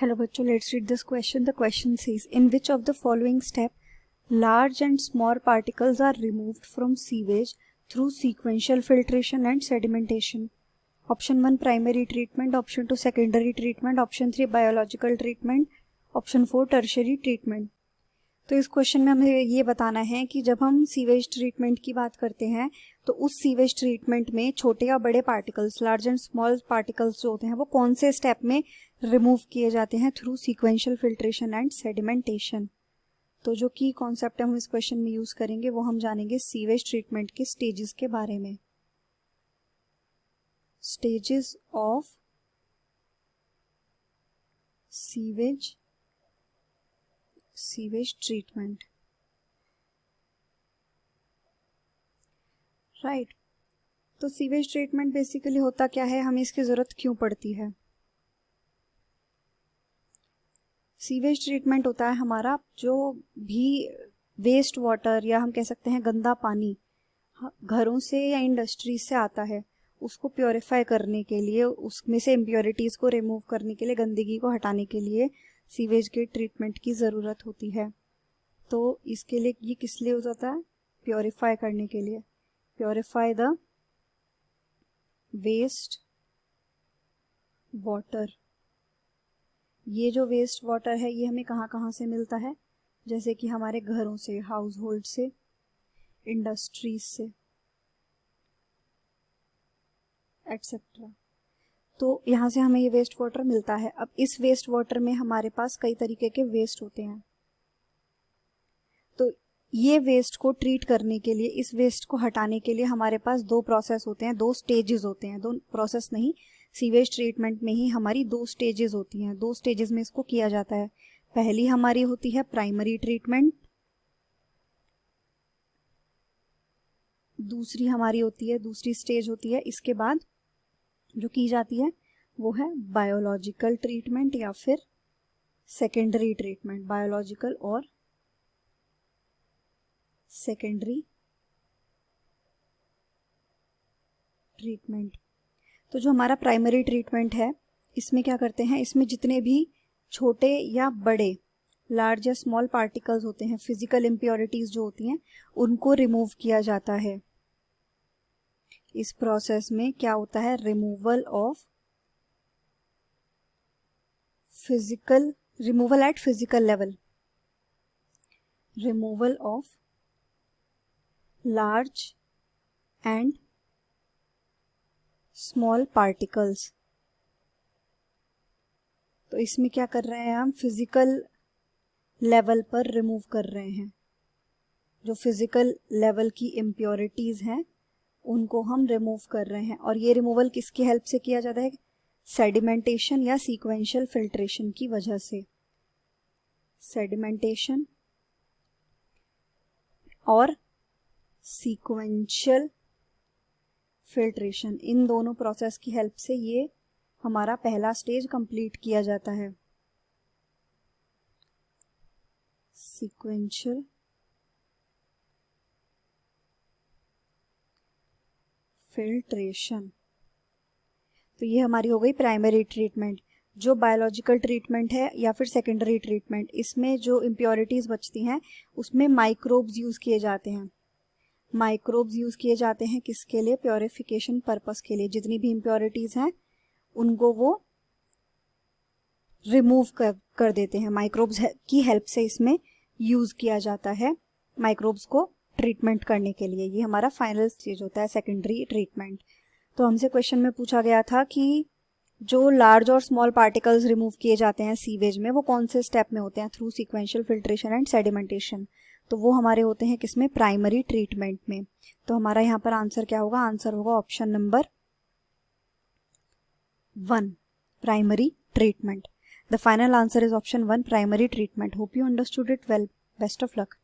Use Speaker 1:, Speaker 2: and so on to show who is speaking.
Speaker 1: Hello bachcho, let's read this question. The question says, in which of the following step large and small particles are removed from sewage through sequential filtration and sedimentation? Option 1 primary treatment, option 2 secondary treatment, option 3 biological treatment, option 4 tertiary treatment. तो इस question में हमें ये बताना है कि जब हम सीवेज ट्रीटमेंट की बात करते हैं तो उस सीवेज ट्रीटमेंट में छोटे या बड़े particles, large and small particles जो होते हैं वो कौन से स्टेप में रिमूव किए जाते हैं through sequential filtration and sedimentation. तो जो की कॉन्सेप्ट हम इस क्वेश्चन में यूज करेंगे वो हम जानेंगे सीवेज ट्रीटमेंट के स्टेजेस के बारे में. Stages of sewage treatment. Right. तो सीवेज ट्रीटमेंट बेसिकली होता क्या है, हमें इसकी ज़रूरत क्यों पड़ती है? सीवेज ट्रीटमेंट होता है हमारा जो भी वेस्ट वाटर या हम कह सकते हैं गंदा पानी घरों से या इंडस्ट्रीज से आता है उसको प्योरीफाई करने के लिए, उसमें से इम्प्योरिटीज़ को रिमूव करने के लिए, गंदगी को हटाने के लिए सीवेज के ट्रीटमेंट की ज़रूरत होती है. तो इसके लिए ये किस लिए हो जाता है? प्योरीफाई करने के लिए. Purify the waste water. ये जो वेस्ट वाटर है ये हमें कहाँ कहाँ से मिलता है? जैसे कि हमारे घरों से, हाउस होल्ड से, इंडस्ट्रीज से, एटसेट्रा. तो यहाँ से हमें ये वेस्ट वाटर मिलता है. अब इस वेस्ट वाटर में हमारे पास कई तरीके के वेस्ट होते हैं. तो ये वेस्ट को ट्रीट करने के लिए, इस वेस्ट को हटाने के लिए हमारे पास दो प्रोसेस होते हैं, दो स्टेजेस होते हैं. दो प्रोसेस नहीं, सीवेज ट्रीटमेंट में ही हमारी दो स्टेजेस होती हैं. दो स्टेजेस में इसको किया जाता है. पहली हमारी होती है प्राइमरी ट्रीटमेंट, दूसरी हमारी होती है, दूसरी स्टेज होती है इसके बाद जो की जाती है वो है बायोलॉजिकल ट्रीटमेंट या फिर सेकेंडरी ट्रीटमेंट. बायोलॉजिकल और सेकेंडरी ट्रीटमेंट. तो जो हमारा प्राइमरी ट्रीटमेंट है इसमें क्या करते हैं, इसमें जितने भी छोटे या बड़े, लार्ज या स्मॉल पार्टिकल्स होते हैं, फिजिकल इम्प्योरिटीज जो होती हैं उनको रिमूव किया जाता है. इस प्रोसेस में क्या होता है? Removal eight physical level, removal of large and small particles. तो इसमें क्या कर रहे हैं हम? फिजिकल लेवल पर रिमूव कर रहे हैं. जो फिजिकल लेवल की इम्प्योरिटीज हैं उनको हम रिमूव कर रहे हैं. और ये रिमूवल किसकी हेल्प से किया जाता है? सेडिमेंटेशन या सीक्वेंशियल फिल्ट्रेशन की वजह से. सेडिमेंटेशन और सीक्वेंशियल फिल्ट्रेशन, इन दोनों प्रोसेस की हेल्प से ये हमारा पहला स्टेज कंप्लीट किया जाता है. Sequential filtration. तो ये हमारी हो गई प्राइमरी ट्रीटमेंट. जो बायोलॉजिकल ट्रीटमेंट है या फिर सेकेंडरी ट्रीटमेंट, इसमें जो इम्प्योरिटीज बचती हैं उसमें माइक्रोब्स यूज किए जाते हैं. माइक्रोब्स यूज किए जाते हैं किसके लिए? प्योरिफिकेशन पर्पस के लिए. जितनी भी इम्प्योरिटीज हैं उनको वो रिमूव कर देते हैं. माइक्रोब्स की हेल्प से इसमें यूज किया जाता है माइक्रोब्स को ट्रीटमेंट करने के लिए. ये हमारा फाइनल स्टेज होता है सेकेंडरी ट्रीटमेंट. तो हमसे क्वेश्चन में पूछा गया था कि जो लार्ज और स्मॉल पार्टिकल्स रिमूव किए जाते हैं सीवेज में वो कौन से स्टेप में होते हैं? Through sequential filtration and sedimentation. तो वो हमारे होते हैं किसमें? प्राइमरी ट्रीटमेंट में. तो हमारा यहाँ पर आंसर क्या होगा? आंसर होगा option number 1, primary treatment. The final answer is option 1, primary treatment. Hope you understood it well. Best of luck.